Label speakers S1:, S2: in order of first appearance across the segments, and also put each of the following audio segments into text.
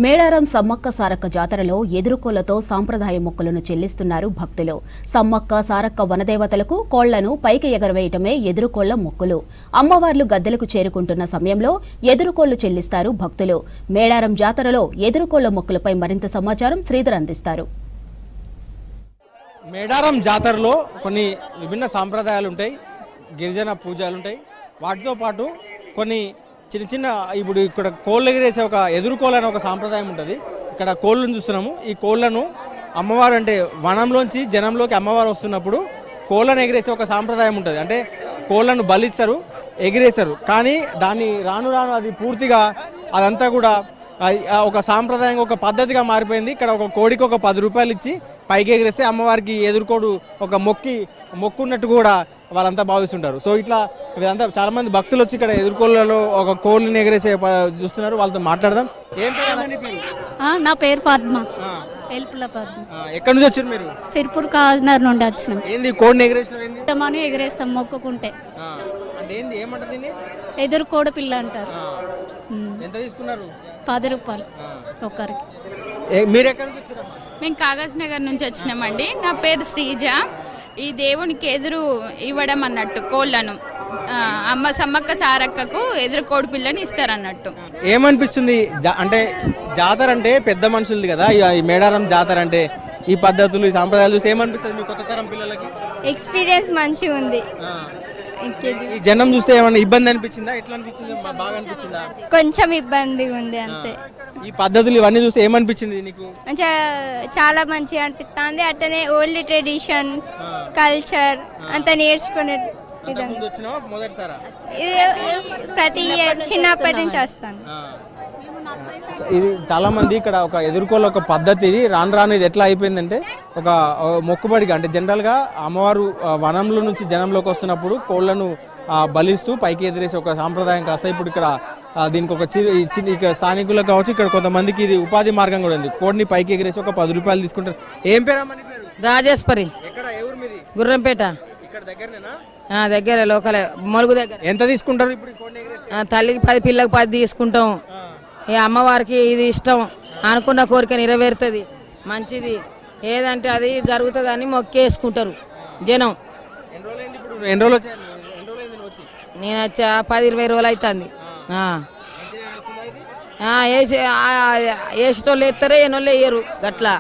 S1: మేడారం సమ్మక్క సారక్క జాతరలో ఎదురుకోళ్లతో సాంప్రదాయ మొక్కులను చెల్లిస్తున్నారు భక్తులు. సమ్మక్క సారక్క వనదేవతలకు కోళ్లను పైకి ఎగరవేయటమే ఎదురుకోళ్ల మొక్కులు. అమ్మవార్లు గద్దెలకు చేరుకుంటున్న సమయంలో ఎదురుకోళ్లు చెల్లిస్తారు భక్తులు. మేడారం జాతరలో ఎదురుకోళ్ల మొక్కులపై మరింత సమాచారం శ్రీధర్ అందిస్తారు.
S2: మేడారం జాతరలో కొన్ని విభిన్న సాంప్రదాయాలు ఉంటాయి, గిరిజన పూజలు ఉంటాయి. వాటితో పాటు కొన్ని చిన్న చిన్న ఇప్పుడు ఇక్కడ కోళ్ళు ఎగిరేసే ఒక ఎదురుకోళ్ళని ఒక సాంప్రదాయం ఉంటుంది. ఇక్కడ కోళ్ళను చూస్తున్నాము. ఈ కోళ్లను అమ్మవారు అంటే వనంలోంచి జనంలోకి అమ్మవారు వస్తున్నప్పుడు కోళ్ళను ఎగిరేసే ఒక సాంప్రదాయం ఉంటుంది. అంటే కోళ్లను బలిస్తారు, ఎగిరేస్తారు. కానీ దాన్ని రాను రాను అది పూర్తిగా అదంతా కూడా ఒక సాంప్రదాయంగా ఒక పద్ధతిగా మారిపోయింది. ఇక్కడ ఒక కోడికి ఒక 10 రూపాయలు ఇచ్చి పైకి ఎగిరేస్తే అమ్మవారికి ఎదురుకోడు ఒక మొక్కున్నట్టు కూడా వాళ్ళంతా భావిస్తుంటారు. సో ఇట్లా వీళ్ళంతా చాలా మంది భక్తులు వచ్చి ఇక్కడ ఎదుర్కోళ్ళలో ఒక కోళ్ళని ఎగరేసే చూస్తున్నారు. వాళ్ళతో మాట్లాడదాం. ఏం పేరు?
S3: నా పేరు పద్మ. పద్మ.
S2: ఎక్కడి నుంచి వచ్చారు మీరు?
S3: సిర్పూర్ కాజ్నగర్ నుండి వచ్చినాం.
S2: ఏంది కోడిని ఎగరేసిన?
S3: ఎగరేస్తాం మొక్కుకుంటే.
S2: అంటే ఏంది ఏమంటారు దీన్ని?
S3: ఎదురుకోడు పిల్ల అంటారు.
S2: ఎంత తీసుకున్నారు?
S3: 10 రూపాయలు ఒక్కరికి.
S2: మీరు ఎక్కడి నుంచి వచ్చారు?
S4: మేము కాగజ్ నగర్ నుంచి వచ్చినామండి. నా పేరు శ్రీజ. ఈ దేవునికి ఎదురు ఇవ్వడం అన్నట్టు కోళ్లను అమ్మ సమ్మక్క సారక్కకు ఎదురు కోడి పిల్లని ఇస్తారన్నట్టు.
S2: ఏమనిపిస్తుంది అంటే జాతర అంటే పెద్ద మనుషులది కదా, ఈ మేడారం జాతర అంటే ఈ పద్ధతులు ఈ సాంప్రదాయాలు చూసి ఏమనిపిస్తుంది మీ కొత్త తరం పిల్లలకి?
S3: ఎక్స్పీరియన్స్ మంచిగా ఉంది.
S2: ఈ జనం చూస్తే ఏమన్నా ఇబ్బంది అనిపించిందా? ఎట్లా అనిపిస్తుంది? బాగా అనిపించిందా?
S3: కొంచెం ఇబ్బంది ఉంది అంతే.
S2: ఈ పద్ధతులు ఇవన్నీ చూస్తే ఏమనిపించింది నీకు?
S3: చాలా మంచిగా అనిపిస్తుంది. అట్లనే ఓల్డ్ ట్రెడిషన్స్ కల్చర్ అంతా నేర్చుకునే ప్రతి ఇయర్ చిన్నప్పటి నుంచి వస్తాను.
S2: ఇది చాలా మంది ఇక్కడ ఒక ఎదుర్కోల ఒక పద్ధతి రాను రాను ఇది ఎట్లా అయిపోయిందంటే ఒక మొక్కుబడిగా, అంటే జనరల్గా అమ్మవారు వనంలో నుంచి జనంలోకి వస్తున్నప్పుడు కోళ్లను బలిస్తూ పైకి ఎదిరేసి ఒక సాంప్రదాయం కాస్త ఇప్పుడు ఇక్కడ దీనికి ఒక ఇక్కడ స్థానికులకు కావచ్చు, ఇక్కడ కొంతమందికి ఇది ఉపాధి మార్గం కూడా ఉంది. కోడిని పైకి ఎగిరేసి ఒక 10 రూపాయలు తీసుకుంటారు. ఏం పేరమ్మని పేరు?
S5: రాజేశ్వరి.
S2: ఎక్కడ ఎవరు మీది?
S5: గుర్రంపేట.
S2: ఇక్కడ దగ్గరనేనా?
S5: దగ్గర లోకలే, మొలుగు దగ్గర.
S2: ఎంత తీసుకుంటారు ఇప్పుడు కోడిని ఎగిరేసి?
S5: తల్లికి 10 పిల్లకి 10 తీసుకుంటాం. ఈ అమ్మవారికి ఇది ఇష్టం, అనుకున్న కోరిక నెరవేరుతుంది, మంచిది ఏదంటే అది జరుగుతుంది అని మొక్కేసుకుంటారు జనం. నేను వచ్చా 10-20 రోజులు అవుతుంది. వేసేటోళ్ళు ఎత్తారు, ఏనోళ్ళు వేయరు, గట్లా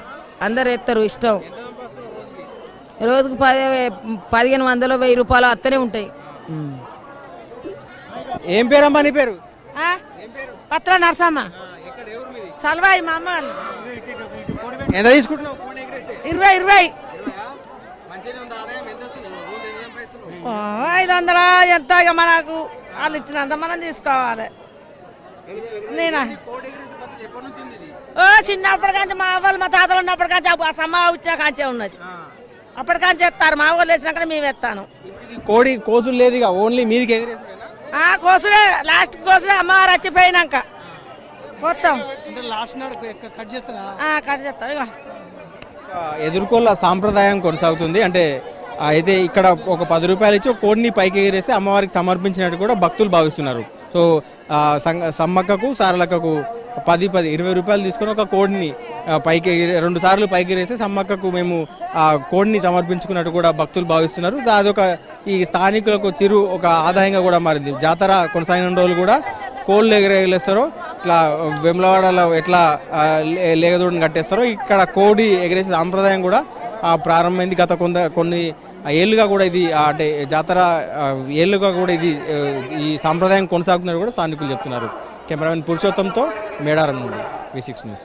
S5: అందరు ఎత్తారు ఇష్టం. రోజుకు 1500 1000 రూపాయలు అత్తనే ఉంటాయి.
S2: ఏం పేరమ్మా నీ పేరు?
S5: పత్ర నరసమ్మ. చలవాయి మా అమ్మ.
S2: ఎంత తీసుకుంటున్నావు?
S5: 20 500 ఎంత మనకు వాళ్ళు ఇచ్చినంత మనం తీసుకోవాలి. నేనా చిన్నప్పటికంటే మా వాళ్ళు మా తాతలు ఉన్నప్పటికంటే ఆ సమ్మ వచ్చా కాంచే ఉన్నది. అప్పటికాంచి ఎత్తారు, మా వాళ్ళు వేసినాక మేము ఎత్తాను.
S2: కోడి కోసులు లేదు, ఓన్లీ మీదికి ఎగిరేసి
S5: కోసుడే లాస్ట్ కోసుడే అమ్మవారు వచ్చిపోయినాక మొత్తం కట్ చేస్తాం.
S2: ఎదుర్కోళ్ళ సాంప్రదాయం కొనసాగుతుంది. అంటే అయితే ఇక్కడ ఒక 10 రూపాయలు ఇచ్చి ఒక కోడిని పైకి ఎగిరేసి అమ్మవారికి సమర్పించినట్టు కూడా భక్తులు భావిస్తున్నారు. సో సమ్మక్కకు సారలక్కకు 10-20 రూపాయలు తీసుకొని ఒక కోడిని పైకి 2 సార్లు పైకి ఎగిరేసి సమ్మక్కకు మేము ఆ కోడిని సమర్పించుకున్నట్టు కూడా భక్తులు భావిస్తున్నారు. అదొక ఈ స్థానికులకు చిరు ఒక ఆదాయంగా కూడా మారింది. జాతర కొనసాగిన రోజులు కూడా కోళ్ళు ఎగిరేస్తారో, ఇట్లా వెమ్లవాడలో ఎట్లా లేగదూడని కట్టేస్తారో ఇక్కడ కోడి ఎగిరేసే సాంప్రదాయం కూడా ప్రారంభమైంది. గత కొన్ని ఏళ్ళుగా కూడా ఇది అంటే జాతర ఏళ్ళుగా కూడా ఇది ఈ సాంప్రదాయం కొనసాగుతున్నట్టు కూడా స్థానికులు చెప్తున్నారు. కెమెరామెన్ పురుషోత్తంతో మేడారం నుండి V6 న్యూస్.